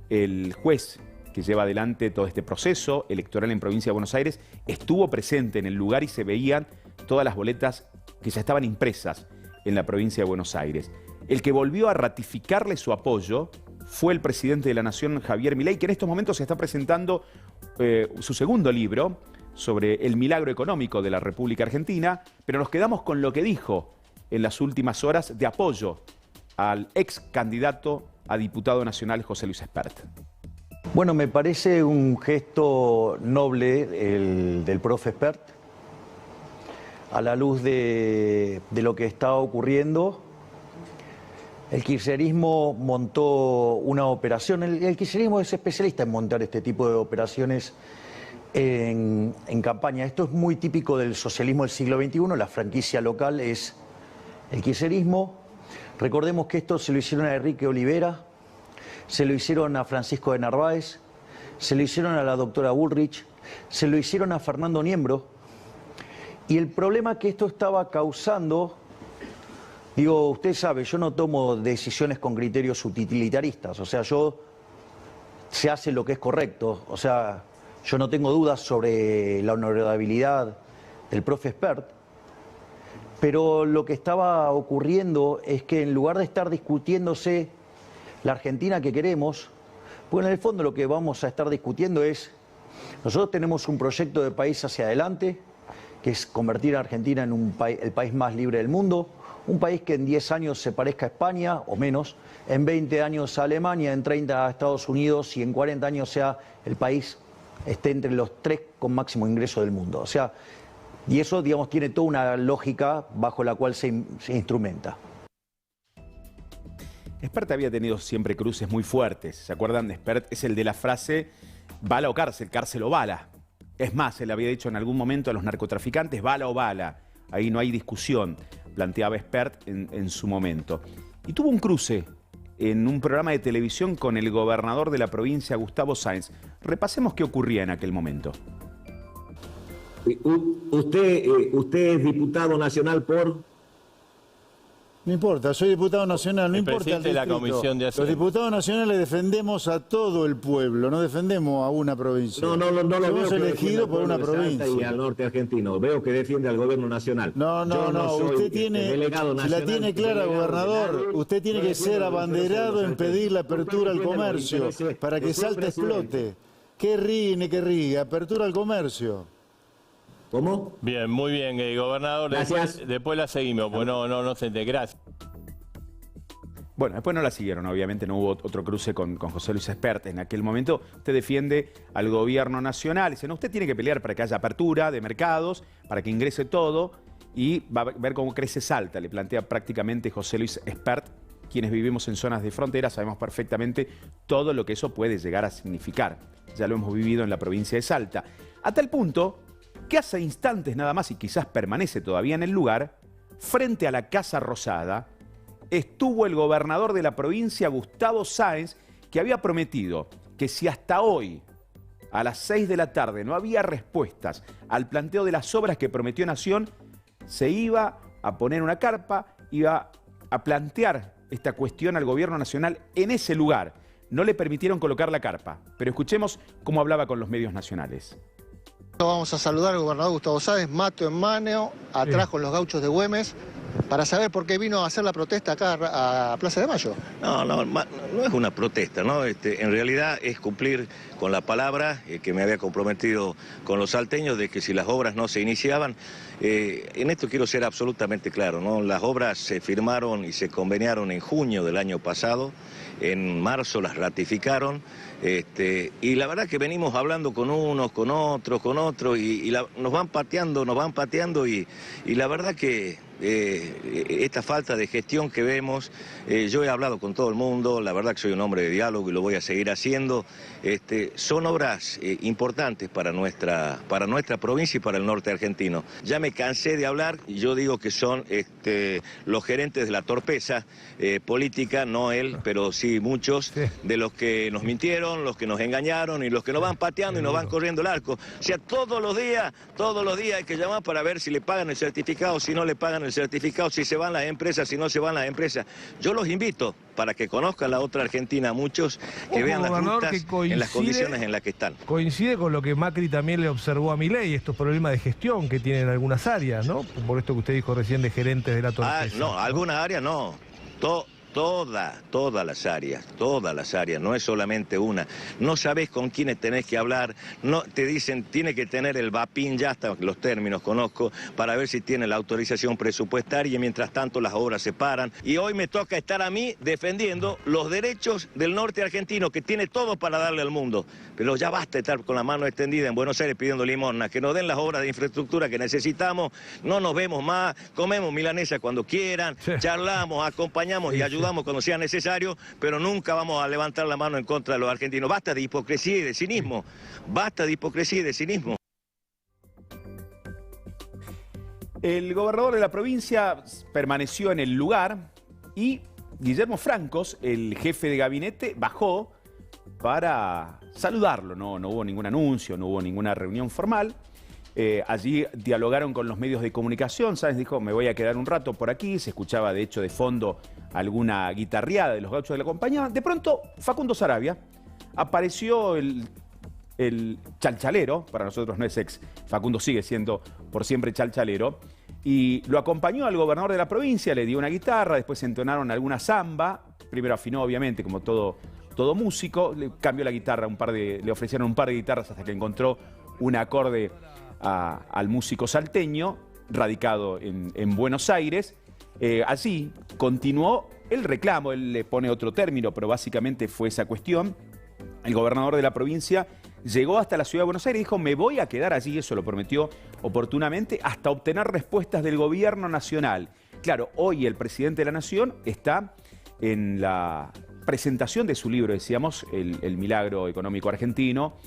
A: el juez que lleva adelante todo este proceso electoral en provincia de Buenos Aires estuvo presente en el lugar y se veían todas las boletas que ya estaban impresas en la provincia de Buenos Aires. El que volvió a ratificarle su apoyo fue el presidente de la Nación, Javier Milei, que en estos momentos se está presentando su segundo libro sobre el milagro económico de la República Argentina, pero nos quedamos con lo que dijo en las últimas horas de apoyo al ex candidato a diputado nacional José Luis Espert.
I: Bueno, me parece un gesto noble el del profe Espert, a la luz de lo que está ocurriendo. El kirchnerismo montó una operación, el kirchnerismo es especialista en montar este tipo de operaciones en campaña. Esto es muy típico del socialismo del siglo XXI, la franquicia local es el kirchnerismo. Recordemos que esto se lo hicieron a Enrique Olivera, se lo hicieron a Francisco de Narváez, se lo hicieron a la doctora Bullrich, se lo hicieron a Fernando Niembro. Y el problema que esto estaba causando, digo, usted sabe, yo no tomo decisiones con criterios utilitaristas, o sea, se hace lo que es correcto, o sea, yo no tengo dudas sobre la honorabilidad del profe Espert, pero lo que estaba ocurriendo es que en lugar de estar discutiéndose la Argentina que queremos, pues en el fondo lo que vamos a estar discutiendo es, nosotros tenemos un proyecto de país hacia adelante, que es convertir a Argentina en el país más libre del mundo, un país que en 10 años se parezca a España, o menos, en 20 años a Alemania, en 30 a Estados Unidos y en 40 años sea el país, esté entre los 3 con máximo ingreso del mundo. O sea, y eso, digamos, tiene toda una lógica bajo la cual se instrumenta.
A: Espert había tenido siempre cruces muy fuertes. ¿Se acuerdan? Espert es el de la frase bala o cárcel, cárcel o bala. Es más, él había dicho en algún momento a los narcotraficantes bala o bala. Ahí no hay discusión, planteaba Espert en su momento. Y tuvo un cruce en un programa de televisión con el gobernador de la provincia, Gustavo Sáenz. Repasemos qué ocurría en aquel momento.
J: Usted es diputado nacional por...
K: No importa, soy diputado nacional, no importa el
L: presidente de la Comisión de Hacienda.
K: Los diputados nacionales defendemos a todo el pueblo, no defendemos a una provincia.
J: No lo veo.
K: Somos elegidos por una provincia.
J: Y al norte argentino, veo que defiende al gobierno nacional.
K: No, usted tiene, si la tiene clara, gobernador, usted tiene que ser abanderado en pedir la apertura al comercio, para que Salta explote. Que ríe, apertura al comercio.
J: ¿Cómo?
L: Bien, muy bien, gobernador.
J: Gracias.
L: Después la seguimos, pues no se entiende. Gracias.
A: Bueno, después no la siguieron, obviamente no hubo otro cruce con José Luis Espert. En aquel momento usted defiende al gobierno nacional, dice, no, usted tiene que pelear para que haya apertura de mercados, para que ingrese todo y va a ver cómo crece Salta, le plantea prácticamente José Luis Espert. Quienes vivimos en zonas de frontera sabemos perfectamente todo lo que eso puede llegar a significar. Ya lo hemos vivido en la provincia de Salta. A tal punto que hace instantes nada más, y quizás permanece todavía en el lugar, frente a la Casa Rosada, estuvo el gobernador de la provincia, Gustavo Sáenz, que había prometido que si hasta hoy, a las 6 de la tarde, no había respuestas al planteo de las obras que prometió Nación, se iba a poner una carpa, iba a plantear esta cuestión al gobierno nacional en ese lugar. No le permitieron colocar la carpa, pero escuchemos cómo hablaba con los medios nacionales.
M: Vamos a saludar al gobernador Gustavo Sáenz, mato en mano, atrás con los gauchos de Güemes, para saber por qué vino a hacer la protesta acá a Plaza de Mayo.
N: No es una protesta, ¿no? En realidad es cumplir con la palabra que me había comprometido con los salteños de que si las obras no se iniciaban, en esto quiero ser absolutamente claro, ¿no? Las obras se firmaron y se conveniaron en junio del año pasado, en marzo las ratificaron, y la verdad que venimos hablando con unos, con otros, nos van pateando y la verdad que esta falta de gestión que vemos, yo he hablado con todo el mundo, la verdad que soy un hombre de diálogo y lo voy a seguir haciendo, son obras importantes para nuestra provincia y para el norte argentino. Ya me cansé de hablar y yo digo que son los gerentes de la torpeza política, no él, pero sí muchos, de los que nos mintieron, los que nos engañaron y los que nos van pateando y nos van corriendo el arco. O sea, todos los días hay que llamar para ver si le pagan el certificado, si no le pagan el certificado, si se van las empresas, si no se van las empresas. Yo los invito para que conozcan la otra Argentina, muchos que vean las rutas en las condiciones en las que están.
O: Coincide con lo que Macri también le observó a Milei, estos problemas de gestión que tienen algunas áreas, ¿no? Por esto que usted dijo recién de gerentes de la torpeza.
N: No, algunas áreas no. Todas las áreas, no es solamente una. No sabés con quiénes tenés que hablar, no te dicen, tiene que tener el VAPIN, ya hasta los términos conozco, para ver si tiene la autorización presupuestaria, y mientras tanto las obras se paran. Y hoy me toca estar a mí defendiendo los derechos del norte argentino, que tiene todo para darle al mundo. Pero ya basta de estar con la mano extendida en Buenos Aires pidiendo limosna, que nos den las obras de infraestructura que necesitamos, no nos vemos más, comemos milanesa cuando quieran, charlamos, acompañamos y ayudamos cuando sea necesario, pero nunca vamos a levantar la mano en contra de los argentinos. Basta de hipocresía y de cinismo. Basta de hipocresía y de cinismo.
A: El gobernador de la provincia permaneció en el lugar y Guillermo Francos, el jefe de gabinete, bajó para saludarlo. No hubo ningún anuncio, no hubo ninguna reunión formal. Allí dialogaron con los medios de comunicación. Sáenz dijo, me voy a quedar un rato por aquí. Se escuchaba de hecho de fondo alguna guitarreada de los gauchos de la compañía. De pronto Facundo Saravia, apareció el chalchalero, para nosotros no es ex, Facundo sigue siendo por siempre chalchalero, y lo acompañó al gobernador de la provincia, le dio una guitarra, después entonaron alguna samba, primero afinó obviamente como todo músico, le cambió la guitarra, le ofrecieron un par de guitarras hasta que encontró un acorde al músico salteño, radicado en Buenos Aires. Así continuó el reclamo, él le pone otro término, pero básicamente fue esa cuestión. El gobernador de la provincia llegó hasta la ciudad de Buenos Aires y dijo, me voy a quedar allí, eso lo prometió oportunamente, hasta obtener respuestas del gobierno nacional. Claro, hoy el presidente de la Nación está en la presentación de su libro, decíamos, El Milagro Económico Argentino,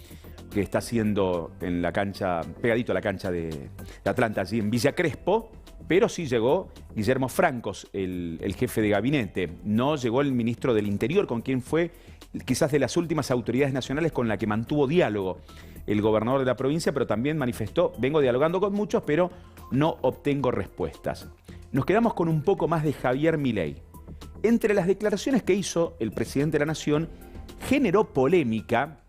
A: que está haciendo en la cancha, pegadito a la cancha de Atlanta, allí en Villa Crespo, pero sí llegó Guillermo Francos, el jefe de gabinete. No llegó el ministro del Interior, con quien fue quizás de las últimas autoridades nacionales con la que mantuvo diálogo el gobernador de la provincia, pero también manifestó, vengo dialogando con muchos, pero no obtengo respuestas. Nos quedamos con un poco más de Javier Milei. Entre las declaraciones que hizo el presidente de la Nación, generó polémica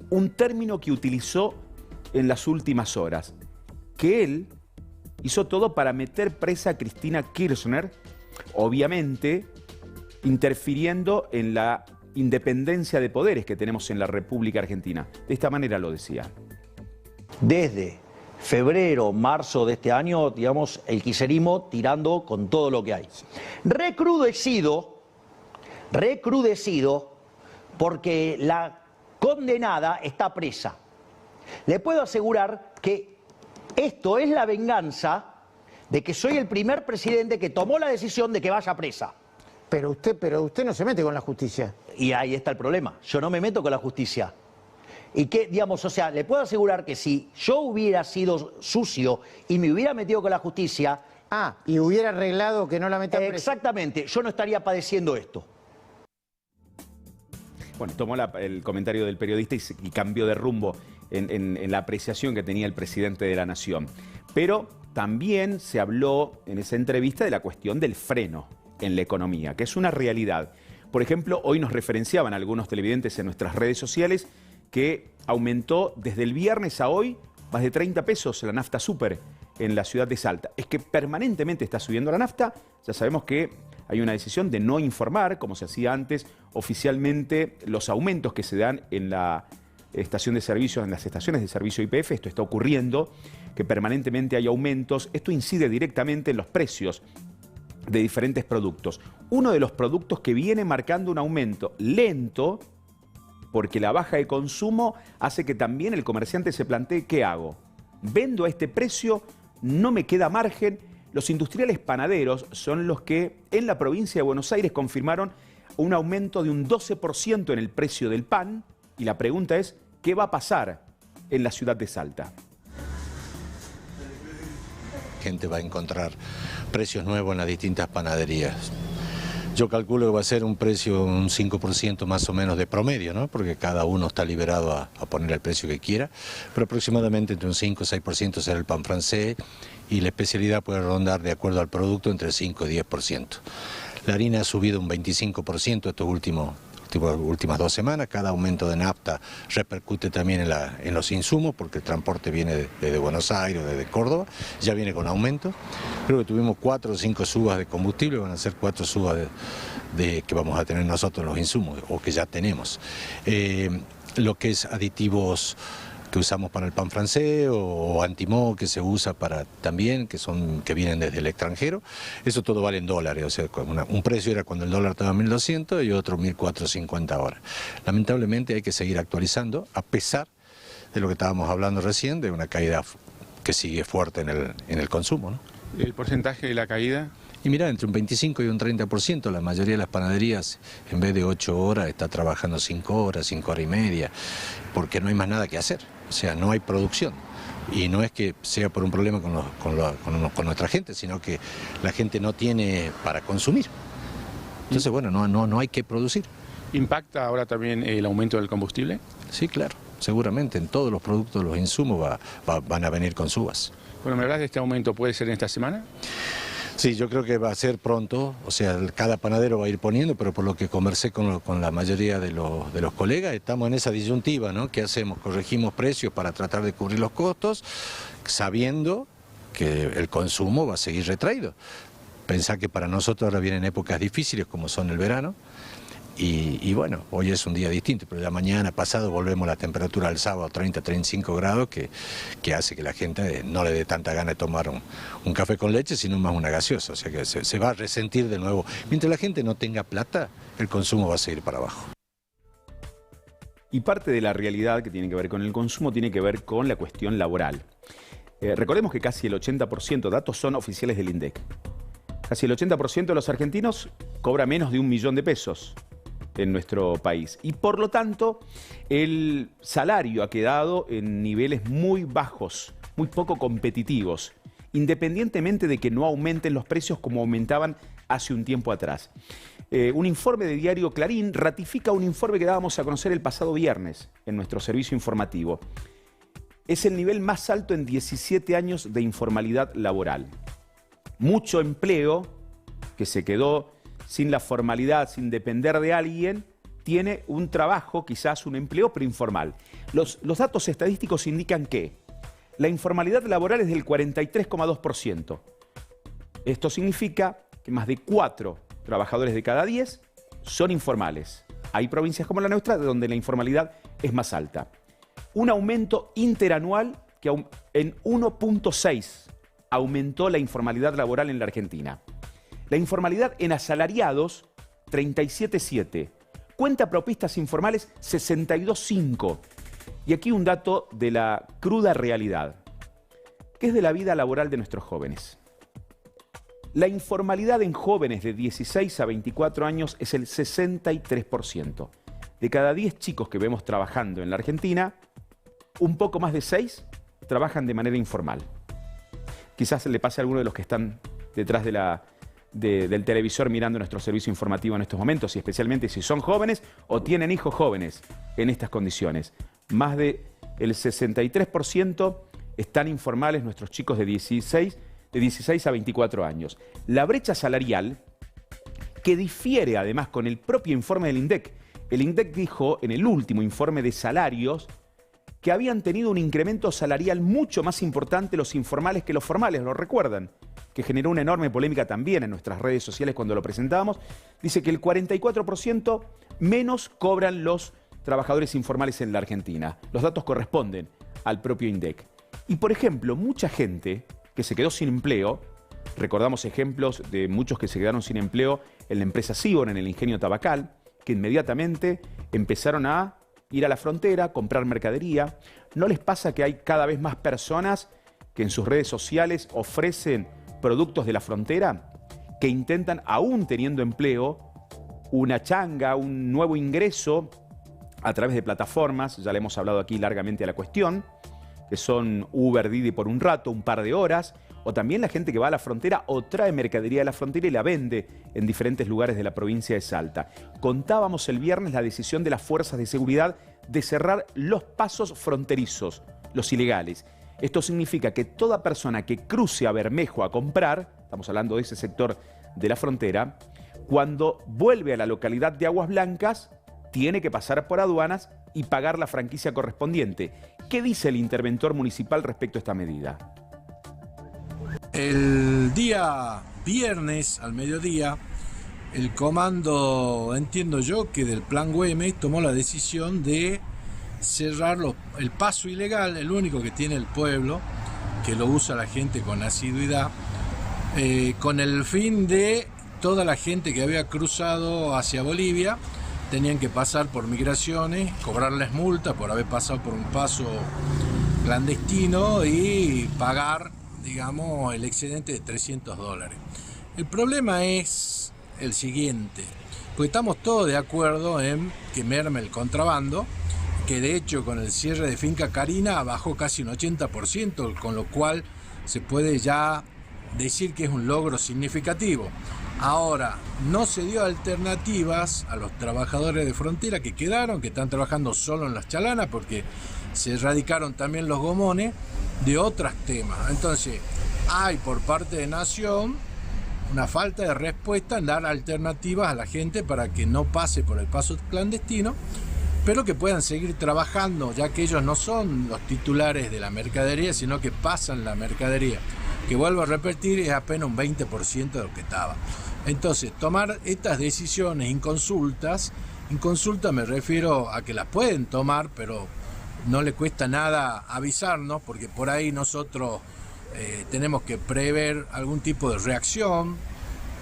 A: un término que utilizó en las últimas horas, que él hizo todo para meter presa a Cristina Kirchner, obviamente interfiriendo en la independencia de poderes que tenemos en la República Argentina. De esta manera lo decía.
I: Desde febrero, marzo de este año, digamos, el kirchnerismo tirando con todo lo que hay. Recrudecido porque la condenada está presa. Le puedo asegurar que esto es la venganza de que soy el primer presidente que tomó la decisión de que vaya presa.
P: Pero usted no se mete con la justicia.
I: Y ahí está el problema. Yo no me meto con la justicia. Y que, digamos, o sea, le puedo asegurar que si yo hubiera sido sucio y me hubiera metido con la justicia...
P: y hubiera arreglado que no la metan presa.
I: Exactamente, yo no estaría padeciendo esto.
A: Bueno, tomó el comentario del periodista y cambió de rumbo en la apreciación que tenía el presidente de la Nación. Pero también se habló en esa entrevista de la cuestión del freno en la economía, que es una realidad. Por ejemplo, hoy nos referenciaban algunos televidentes en nuestras redes sociales que aumentó desde el viernes a hoy más de 30 pesos la nafta super en la ciudad de Salta. Es que permanentemente está subiendo la nafta. Ya sabemos que hay una decisión de no informar, como se hacía antes, oficialmente los aumentos que se dan en la estación de servicio, en las estaciones de servicio YPF. Esto está ocurriendo, que permanentemente hay aumentos. Esto incide directamente en los precios de diferentes productos. Uno de los productos que viene marcando un aumento lento, porque la baja de consumo hace que también el comerciante se plantee, ¿qué hago? ¿Vendo a este precio? ¿No me queda margen? Los industriales panaderos son los que en la provincia de Buenos Aires confirmaron un aumento de un 12% en el precio del pan. Y la pregunta es, ¿qué va a pasar en la ciudad de Salta?
Q: Gente va a encontrar precios nuevos en las distintas panaderías. Yo calculo que va a ser un precio un 5% más o menos de promedio, ¿no? Porque cada uno está liberado a poner el precio que quiera, pero aproximadamente entre un 5 y 6% será el pan francés y la especialidad puede rondar, de acuerdo al producto, entre 5 y 10%. La harina ha subido un 25% estos últimas 2 semanas. Cada aumento de nafta repercute también en los insumos, porque el transporte viene desde Buenos Aires, desde Córdoba, ya viene con aumento. Creo que tuvimos 4 o 5 subas de combustible, van a ser 4 subas que vamos a tener nosotros los insumos, o que ya tenemos. Lo que es aditivos que usamos para el pan francés o antimó que se usa para también, que vienen desde el extranjero, eso todo vale en dólares, o sea, un precio era cuando el dólar estaba en 1.200 y otro 1.450 ahora. Lamentablemente hay que seguir actualizando, a pesar de lo que estábamos hablando recién, de una caída que sigue fuerte en el consumo, ¿no?
C: ¿El porcentaje de la caída?
Q: Y mira, entre un 25 y un 30%, la mayoría de las panaderías, en vez de 8 horas, está trabajando 5 horas, 5 horas y media, porque no hay más nada que hacer, o sea, no hay producción. Y no es que sea por un problema con nuestra gente, sino que la gente no tiene para consumir. Entonces, bueno, no hay que producir.
C: ¿Impacta ahora también el aumento del combustible?
Q: Sí, claro, seguramente en todos los productos, los insumos van a venir con subas.
C: Bueno, ¿me hablas de este aumento? ¿Puede ser en esta semana?
Q: Sí, yo creo que va a ser pronto, o sea, cada panadero va a ir poniendo, pero por lo que conversé con la mayoría de los colegas, estamos en esa disyuntiva, ¿no? ¿Qué hacemos? Corregimos precios para tratar de cubrir los costos, sabiendo que el consumo va a seguir retraído. Pensá que para nosotros ahora vienen épocas difíciles como son el verano, y bueno, hoy es un día distinto, pero ya mañana pasado volvemos a la temperatura del sábado, 30, 35 grados, que hace que la gente no le dé tanta gana de tomar un café con leche, sino más una gaseosa, o sea que se va a resentir de nuevo. Mientras la gente no tenga plata, el consumo va a seguir para abajo.
A: Y parte de la realidad que tiene que ver con el consumo tiene que ver con la cuestión laboral. Recordemos que casi el 80%, datos son oficiales del INDEC, casi el 80% de los argentinos cobra menos de 1 millón de pesos en nuestro país. Y por lo tanto, el salario ha quedado en niveles muy bajos, muy poco competitivos, independientemente de que no aumenten los precios como aumentaban hace un tiempo atrás. Un informe de diario Clarín ratifica un informe que dábamos a conocer el pasado viernes en nuestro servicio informativo. Es el nivel más alto en 17 años de informalidad laboral. Mucho empleo que se quedó sin la formalidad, sin depender de alguien, tiene un trabajo, quizás un empleo, pero informal. Los datos estadísticos indican que la informalidad laboral es del 43,2%. Esto significa que más de 4 trabajadores de cada 10 son informales. Hay provincias como la nuestra donde la informalidad es más alta. Un aumento interanual que en 1,6 aumentó la informalidad laboral en la Argentina. La informalidad en asalariados, 37,7. Cuentapropistas informales, 62,5. Y aquí un dato de la cruda realidad, que es de la vida laboral de nuestros jóvenes. La informalidad en jóvenes de 16 a 24 años es el 63%. De cada 10 chicos que vemos trabajando en la Argentina, un poco más de 6 trabajan de manera informal. Quizás le pase a alguno de los que están detrás del televisor mirando nuestro servicio informativo en estos momentos, y especialmente si son jóvenes o tienen hijos jóvenes en estas condiciones. Más del 63% están informales nuestros chicos de 16 a 24 años. La brecha salarial, que difiere además con el propio informe del INDEC. El INDEC dijo en el último informe de salarios que habían tenido un incremento salarial mucho más importante los informales que los formales, ¿lo recuerdan? Que generó una enorme polémica también en nuestras redes sociales cuando lo presentábamos. Dice que el 44% menos cobran los trabajadores informales en la Argentina. Los datos corresponden al propio INDEC. Y por ejemplo, mucha gente que se quedó sin empleo, recordamos ejemplos de muchos que se quedaron sin empleo en la empresa Sibor, en el ingenio tabacal, que inmediatamente empezaron a ir a la frontera, comprar mercadería. ¿No les pasa que hay cada vez más personas que en sus redes sociales ofrecen productos de la frontera, que intentan, aún teniendo empleo, una changa, un nuevo ingreso a través de plataformas? Ya le hemos hablado aquí largamente a la cuestión, que son Uber, Didi por un rato, un par de horas, o también la gente que va a la frontera o trae mercadería de la frontera y la vende en diferentes lugares de la provincia de Salta. Contábamos el viernes la decisión de las fuerzas de seguridad de cerrar los pasos fronterizos, los ilegales. Esto significa que toda persona que cruce a Bermejo a comprar, estamos hablando de ese sector de la frontera, Cuando vuelve a la localidad de Aguas Blancas, tiene que pasar por aduanas y pagar la franquicia correspondiente. ¿Qué dice el interventor municipal respecto a esta medida?
R: El día viernes al mediodía, el comando, entiendo yo, que del Plan Güemes tomó la decisión de cerrar el paso ilegal, el único que tiene el pueblo, que lo usa la gente con asiduidad, con el fin de toda la gente que había cruzado hacia Bolivia, tenían que pasar por migraciones, cobrarles multa por haber pasado por un paso clandestino y pagar, digamos, el excedente de $300. El problema es el siguiente, porque estamos todos de acuerdo en que merme el contrabando, que de hecho con el cierre de Finca Carina bajó casi un 80%, con lo cual se puede ya decir que es un logro significativo. Ahora, no se dio alternativas a los trabajadores de frontera que quedaron, que están trabajando solo en las chalanas, porque se erradicaron también los gomones de otros temas. Entonces, hay por parte de Nación una falta de respuesta en dar alternativas a la gente para que no pase por el paso clandestino, pero que puedan seguir trabajando, ya que ellos no son los titulares de la mercadería, sino que pasan la mercadería, que vuelvo a repetir, es apenas un 20% de lo que estaba. Entonces, tomar estas decisiones inconsultas me refiero a que las pueden tomar, pero no le cuesta nada avisarnos, porque por ahí nosotros tenemos que prever algún tipo de reacción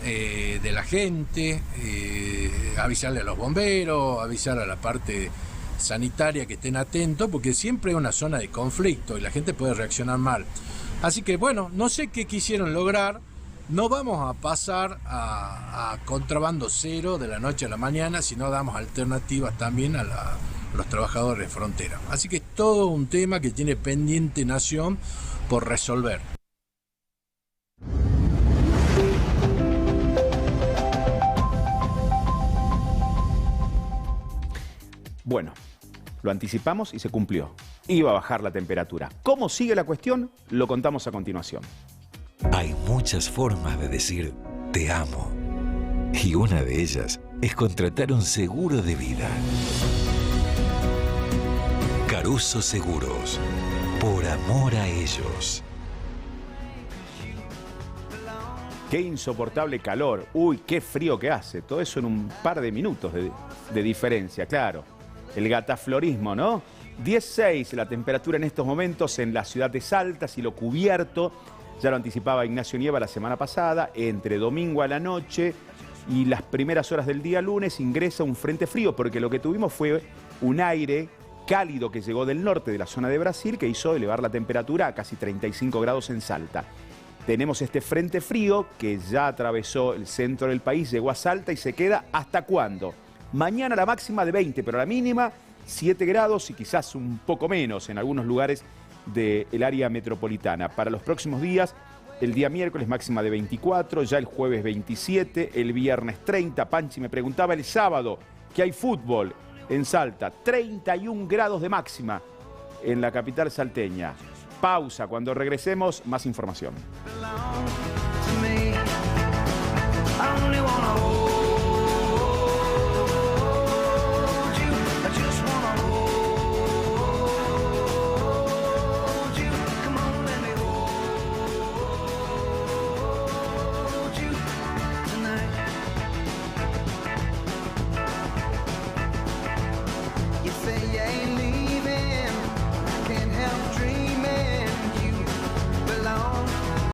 R: de la gente, avisarle a los bomberos, avisar a la parte sanitaria que estén atentos, porque siempre es una zona de conflicto y la gente puede reaccionar mal. Así que bueno, no sé qué quisieron lograr. No vamos a pasar a contrabando cero de la noche a la mañana, sino damos alternativas también a los trabajadores de frontera. Así que es todo un tema que tiene pendiente Nación por resolver.
A: Bueno, lo anticipamos y se cumplió. Iba a bajar la temperatura. ¿Cómo sigue la cuestión? Lo contamos a continuación.
S: Hay muchas formas de decir te amo. Y una de ellas es contratar un seguro de vida. Caruso Seguros. Por amor a ellos.
A: Qué insoportable calor. Uy, qué frío que hace. Todo eso en un par de minutos de diferencia, claro. El gataflorismo, ¿no? 16 la temperatura en estos momentos en la ciudad de Salta, cielo cubierto. Ya lo anticipaba Ignacio Nieva la semana pasada. Entre domingo a la noche y las primeras horas del día lunes ingresa un frente frío, porque lo que tuvimos fue un aire cálido que llegó del norte de la zona de Brasil, que hizo elevar la temperatura a casi 35 grados en Salta. Tenemos este frente frío que ya atravesó el centro del país, llegó a Salta y se queda ¿hasta cuándo? Mañana la máxima de 20, pero la mínima 7 grados y quizás un poco menos en algunos lugares del área metropolitana. Para los próximos días, el día miércoles máxima de 24, ya el jueves 27, el viernes 30. Panchi me preguntaba el sábado que hay fútbol en Salta, 31 grados de máxima en la capital salteña. Pausa, cuando regresemos, más información.